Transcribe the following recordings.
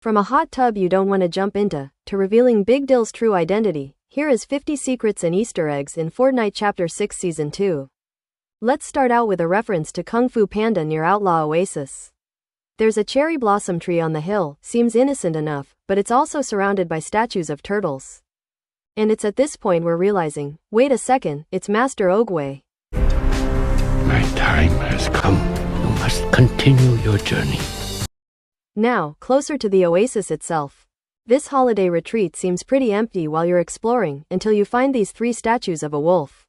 From a hot tub you don't want to jump into, to revealing Big Dill's true identity, here is 50 secrets and Easter eggs in Fortnite Chapter 6 Season 2. Let's start out with a reference to Kung Fu Panda near Outlaw Oasis. There's a cherry blossom tree on the hill, seems innocent enough, but it's also surrounded by statues of turtles. And it's at this point we're realizing, wait a second, it's Master Ogway. My time has come. You must continue your journey. Now, closer to the oasis itself. This holiday retreat seems pretty empty while you're exploring, until you find these 3 statues of a wolf.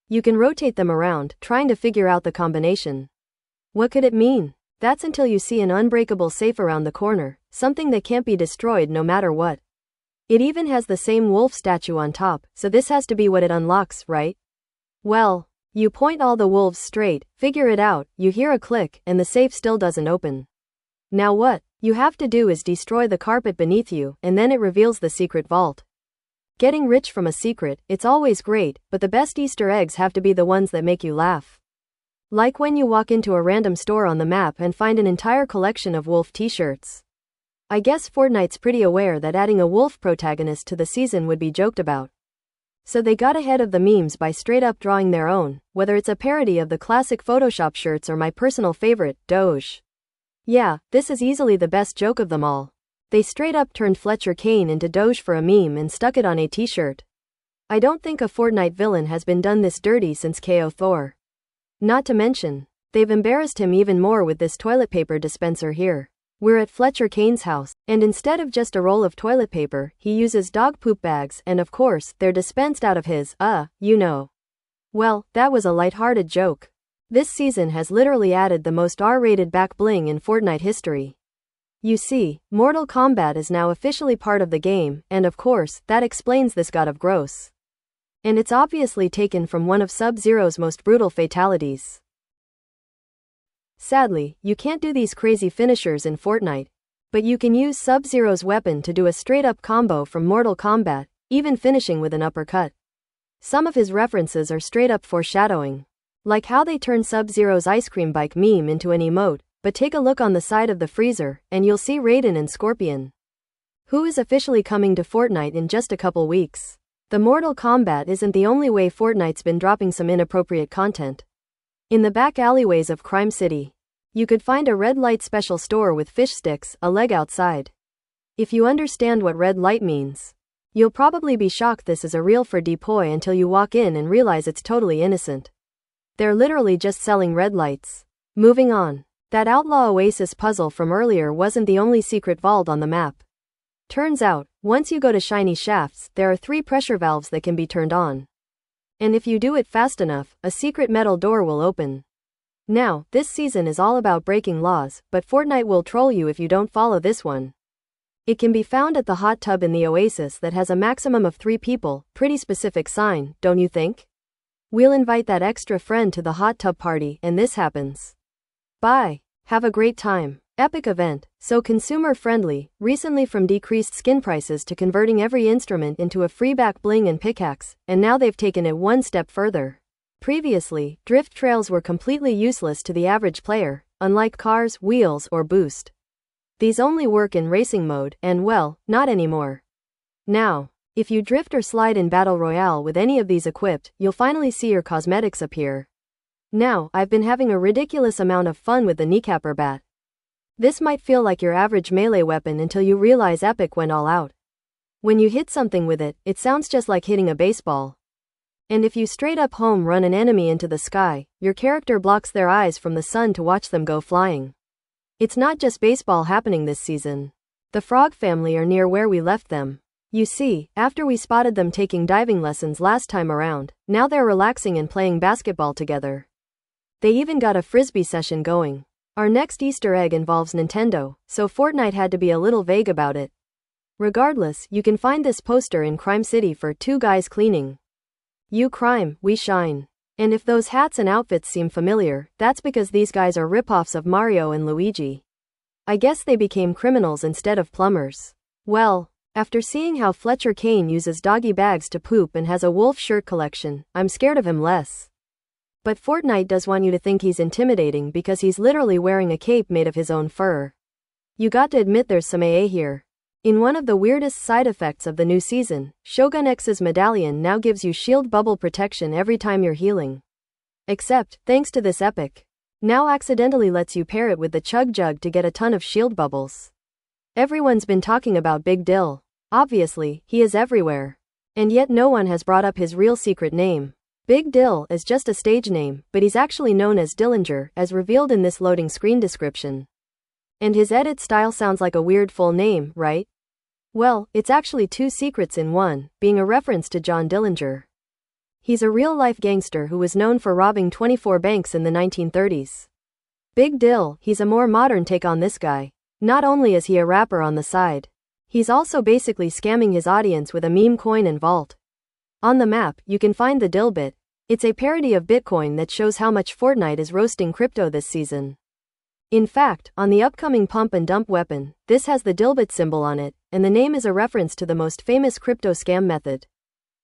You can rotate them around, trying to figure out the combination. What could it mean? That's until you see an unbreakable safe around the corner, something that can't be destroyed no matter what. It even has the same wolf statue on top, so this has to be what it unlocks, right? Well, you point all the wolves straight, figure it out, you hear a click, and the safe still doesn't open. Now what you have to do is destroy the carpet beneath you, and then it reveals the secret vault. Getting rich from a secret, it's always great, but the best Easter eggs have to be the ones that make you laugh. Like when you walk into a random store on the map and find an entire collection of wolf t-shirts. I guess Fortnite's pretty aware that adding a wolf protagonist to the season would be joked about. So they got ahead of the memes by straight up drawing their own, whether it's a parody of the classic Photoshop shirts or my personal favorite, Doge. Yeah, this is easily the best joke of them all. They straight up turned Fletcher Kane into Doge for a meme and stuck it on a t-shirt. I don't think a Fortnite villain has been done this dirty since KO Thor. Not to mention, they've embarrassed him even more with this toilet paper dispenser here. We're at Fletcher Kane's house, and instead of just a roll of toilet paper, he uses dog poop bags, and of course, they're dispensed out of his, you know. Well, that was a lighthearted joke. This season has literally added the most R-rated back bling in Fortnite history. You see, Mortal Kombat is now officially part of the game, and of course, that explains this god of gross. And it's obviously taken from one of Sub-Zero's most brutal fatalities. Sadly, you can't do these crazy finishers in Fortnite, but you can use Sub-Zero's weapon to do a straight-up combo from Mortal Kombat, even finishing with an uppercut. Some of his references are straight-up foreshadowing. Like how they turn Sub-Zero's ice cream bike meme into an emote, but take a look on the side of the freezer, and you'll see Raiden and Scorpion, who is officially coming to Fortnite in just a couple weeks. The Mortal Kombat isn't the only way Fortnite's been dropping some inappropriate content. In the back alleyways of Crime City, you could find a red light special store with fish sticks, a leg outside. If you understand what red light means, you'll probably be shocked this is a real for depoy until you walk in and realize it's totally innocent. They're literally just selling red lights. Moving on. That Outlaw Oasis puzzle from earlier wasn't the only secret vault on the map. Turns out, once you go to Shiny Shafts, there are 3 pressure valves that can be turned on. And if you do it fast enough, a secret metal door will open. Now, this season is all about breaking laws, but Fortnite will troll you if you don't follow this one. It can be found at the hot tub in the oasis that has a maximum of 3 people, pretty specific sign, don't you think? We'll invite that extra friend to the hot tub party, and this happens. Bye. Have a great time. Epic event, so consumer-friendly, recently from decreased skin prices to converting every instrument into a free back bling and pickaxe, and now they've taken it one step further. Previously, drift trails were completely useless to the average player, unlike cars, wheels, or boost. These only work in racing mode, and well, not anymore. Now, if you drift or slide in Battle Royale with any of these equipped, you'll finally see your cosmetics appear. Now, I've been having a ridiculous amount of fun with the kneecapper bat. This might feel like your average melee weapon until you realize Epic went all out. When you hit something with it, it sounds just like hitting a baseball. And if you straight up home run an enemy into the sky, your character blocks their eyes from the sun to watch them go flying. It's not just baseball happening this season. The Frog family are near where we left them. You see, after we spotted them taking diving lessons last time around, now they're relaxing and playing basketball together. They even got a frisbee session going. Our next Easter egg involves Nintendo, so Fortnite had to be a little vague about it. Regardless, you can find this poster in Crime City for 2 guys cleaning. You crime, we shine. And if those hats and outfits seem familiar, that's because these guys are ripoffs of Mario and Luigi. I guess they became criminals instead of plumbers. Well, after seeing how Fletcher Kane uses doggy bags to poop and has a wolf shirt collection, I'm scared of him less. But Fortnite does want you to think he's intimidating because he's literally wearing a cape made of his own fur. You got to admit there's some AA here. In one of the weirdest side effects of the new season, Shogun X's medallion now gives you shield bubble protection every time you're healing. Except, thanks to this epic, now accidentally lets you pair it with the chug jug to get a ton of shield bubbles. Everyone's been talking about Big Dill. Obviously, he is everywhere. And yet no one has brought up his real secret name. Big Dill is just a stage name, but he's actually known as Dillinger, as revealed in this loading screen description. And his edit style sounds like a weird full name, right? Well, it's actually two secrets in one, being a reference to John Dillinger. He's a real-life gangster who was known for robbing 24 banks in the 1930s. Big Dill, he's a more modern take on this guy. Not only is he a rapper on the side, he's also basically scamming his audience with a meme coin and vault. On the map, you can find the Dill bit. It's a parody of Bitcoin that shows how much Fortnite is roasting crypto this season. In fact, on the upcoming pump and dump weapon, this has the Dillbit symbol on it, and the name is a reference to the most famous crypto scam method.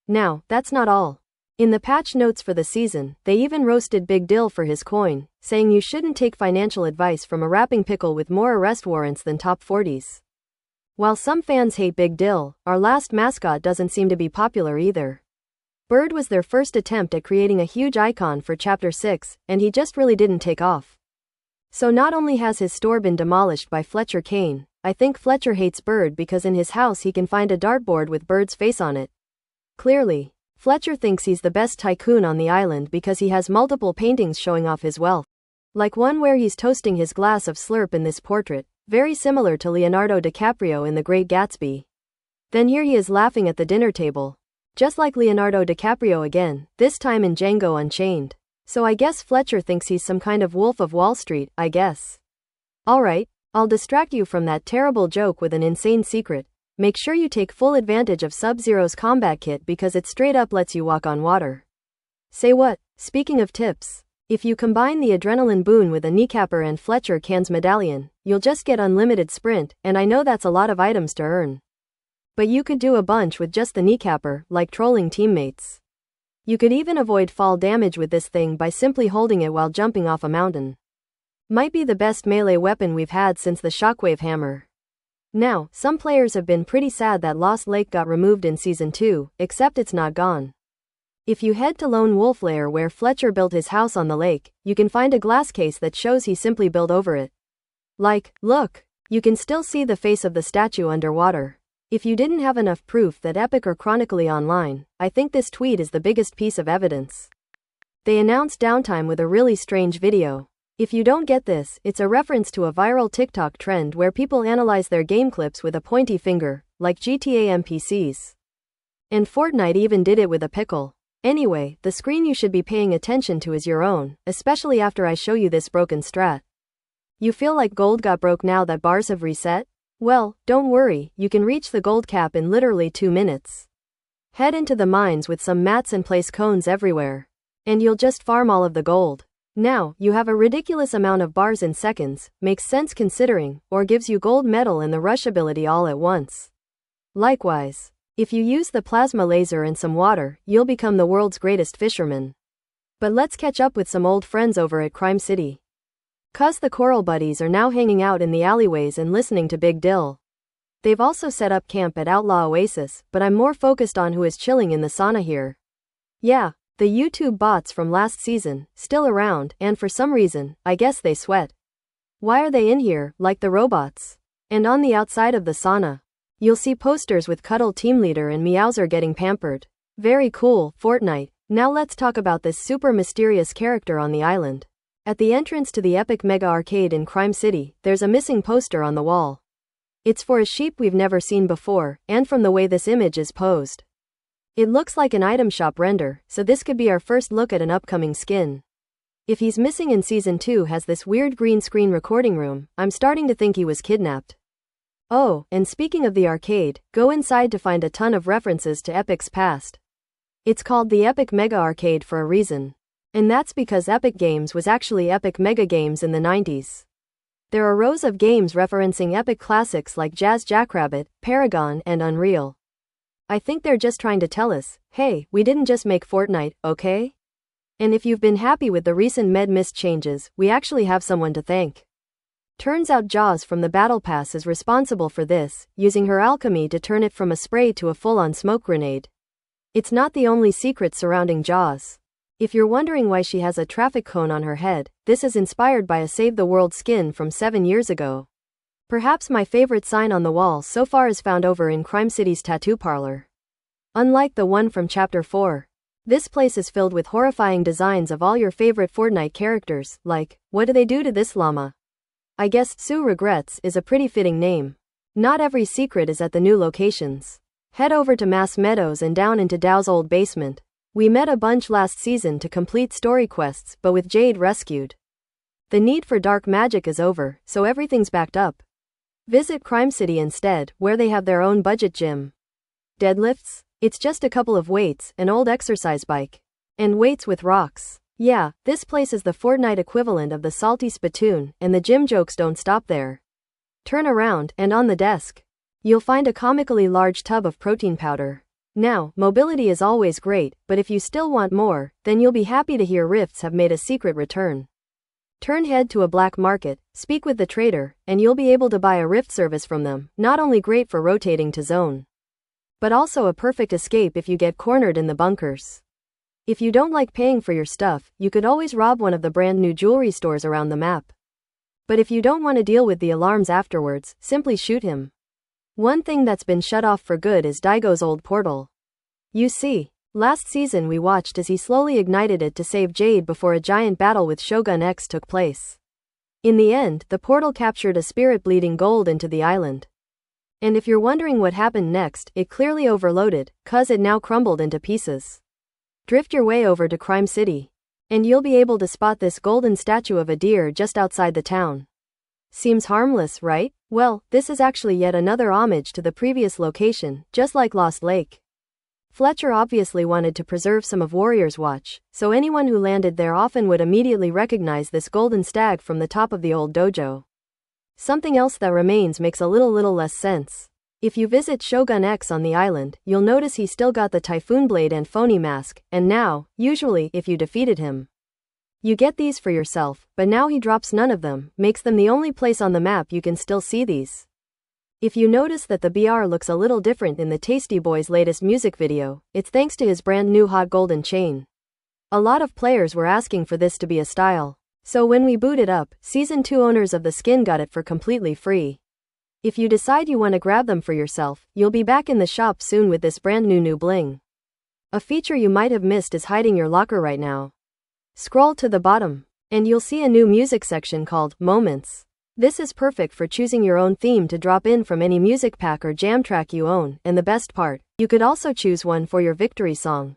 Now, that's not all. In the patch notes for the season, they even roasted Big Dill for his coin, saying you shouldn't take financial advice from a rapping pickle with more arrest warrants than top 40s. While some fans hate Big Dill, our last mascot doesn't seem to be popular either. Bird was their first attempt at creating a huge icon for Chapter 6, and he just really didn't take off. So not only has his store been demolished by Fletcher Kane, I think Fletcher hates Bird because in his house he can find a dartboard with Bird's face on it. Clearly, Fletcher thinks he's the best tycoon on the island because he has multiple paintings showing off his wealth. Like one where he's toasting his glass of slurp in this portrait, very similar to Leonardo DiCaprio in The Great Gatsby. Then here he is laughing at the dinner table. Just like Leonardo DiCaprio again, this time in Django Unchained. So I guess Fletcher thinks he's some kind of Wolf of Wall Street, I guess. Alright, I'll distract you from that terrible joke with an insane secret. Make sure you take full advantage of Sub-Zero's combat kit because it straight up lets you walk on water. Say what? Speaking of tips, if you combine the adrenaline boon with a kneecapper and Fletcher Can's medallion, you'll just get unlimited sprint, and I know that's a lot of items to earn. But you could do a bunch with just the kneecapper, like trolling teammates. You could even avoid fall damage with this thing by simply holding it while jumping off a mountain. Might be the best melee weapon we've had since the shockwave hammer. Now, some players have been pretty sad that Lost Lake got removed in Season 2, except it's not gone. If you head to Lone Wolf Lair where Fletcher built his house on the lake, you can find a glass case that shows he simply built over it. Like, look, you can still see the face of the statue underwater. If you didn't have enough proof that Epic are chronically online, I think this tweet is the biggest piece of evidence. They announced downtime with a really strange video. If you don't get this, it's a reference to a viral TikTok trend where people analyze their game clips with a pointy finger, like GTA NPCs. And Fortnite even did it with a pickle. Anyway, the screen you should be paying attention to is your own, especially after I show you this broken strat. You feel like gold got broke now that bars have reset? Well, don't worry, you can reach the gold cap in literally 2 minutes. Head into the mines with some mats and place cones everywhere. And you'll just farm all of the gold. Now, you have a ridiculous amount of bars in seconds, makes sense considering, or gives you gold medal and the rush ability all at once. Likewise, if you use the plasma laser and some water, you'll become the world's greatest fisherman. But let's catch up with some old friends over at Crime City. 'Cause the Coral Buddies are now hanging out in the alleyways and listening to Big Dill. They've also set up camp at Outlaw Oasis, but I'm more focused on who is chilling in the sauna here. Yeah, the YouTube bots from last season, still around, and for some reason, I guess they sweat. Why are they in here, like the robots? And on the outside of the sauna, you'll see posters with Cuddle Team Leader and Meowser getting pampered. Very cool, Fortnite. Now let's talk about this super mysterious character on the island. At the entrance to the Epic Mega Arcade in Crime City, there's a missing poster on the wall. It's for a sheep we've never seen before, and from the way this image is posed, it looks like an item shop render, so this could be our first look at an upcoming skin. If he's missing in Season 2 has this weird green screen recording room, I'm starting to think he was kidnapped. Oh, and speaking of the arcade, go inside to find a ton of references to Epic's past. It's called the Epic Mega Arcade for a reason. And that's because Epic Games was actually Epic Mega Games in the 90s. There are rows of games referencing Epic classics like Jazz Jackrabbit, Paragon, and Unreal. I think they're just trying to tell us, hey, we didn't just make Fortnite, okay? And if you've been happy with the recent MedMist changes, we actually have someone to thank. Turns out Jaws from the Battle Pass is responsible for this, using her alchemy to turn it from a spray to a full-on smoke grenade. It's not the only secret surrounding Jaws. If you're wondering why she has a traffic cone on her head, this is inspired by a Save the World skin from 7 years ago. Perhaps my favorite sign on the wall so far is found over in Crime City's tattoo parlor. Unlike the one from Chapter 4, this place is filled with horrifying designs of all your favorite Fortnite characters, like, what do they do to this llama? I guess Sue Regrets is a pretty fitting name. Not every secret is at the new locations. Head over to Mass Meadows and down into Dow's old basement. We met a bunch last season to complete story quests, but with Jade rescued, the need for dark magic is over, so everything's backed up. Visit Crime City instead, where they have their own budget gym. Deadlifts? It's just a couple of weights, an old exercise bike, and weights with rocks. Yeah, this place is the Fortnite equivalent of the salty spittoon, and the gym jokes don't stop there. Turn around, and on the desk, you'll find a comically large tub of protein powder. Now, mobility is always great, but if you still want more, then you'll be happy to hear Rifts have made a secret return. Turn head to a black market, speak with the trader, and you'll be able to buy a Rift service from them, not only great for rotating to zone, but also a perfect escape if you get cornered in the bunkers. If you don't like paying for your stuff, you could always rob one of the brand new jewelry stores around the map. But if you don't want to deal with the alarms afterwards, simply shoot him. One thing that's been shut off for good is Daigo's old portal. You see, last season we watched as he slowly ignited it to save Jade before a giant battle with Shogun X took place. In the end, the portal captured a spirit bleeding gold into the island. And if you're wondering what happened next, it clearly overloaded, cause it now crumbled into pieces. Drift your way over to Crime City, and you'll be able to spot this golden statue of a deer just outside the town. Seems harmless, right? Well, this is actually yet another homage to the previous location, just like Lost Lake. Fletcher obviously wanted to preserve some of Warrior's Watch, so anyone who landed there often would immediately recognize this golden stag from the top of the old dojo. Something else that remains makes a little less sense. If you visit Shogun X on the island, you'll notice he still got the Typhoon Blade and Phony Mask, and now, usually, if you defeated him, you get these for yourself, but now he drops none of them, makes them the only place on the map you can still see these. If you notice that the BR looks a little different in the Tasty Boy's latest music video, it's thanks to his brand new hot golden chain. A lot of players were asking for this to be a style, so when we booted up, Season 2 owners of the skin got it for completely free. If you decide you want to grab them for yourself, you'll be back in the shop soon with this brand new bling. A feature you might have missed is hiding your locker right now. Scroll to the bottom, and you'll see a new music section called Moments. This is perfect for choosing your own theme to drop in from any music pack or jam track you own, and the best part, you could also choose one for your victory song.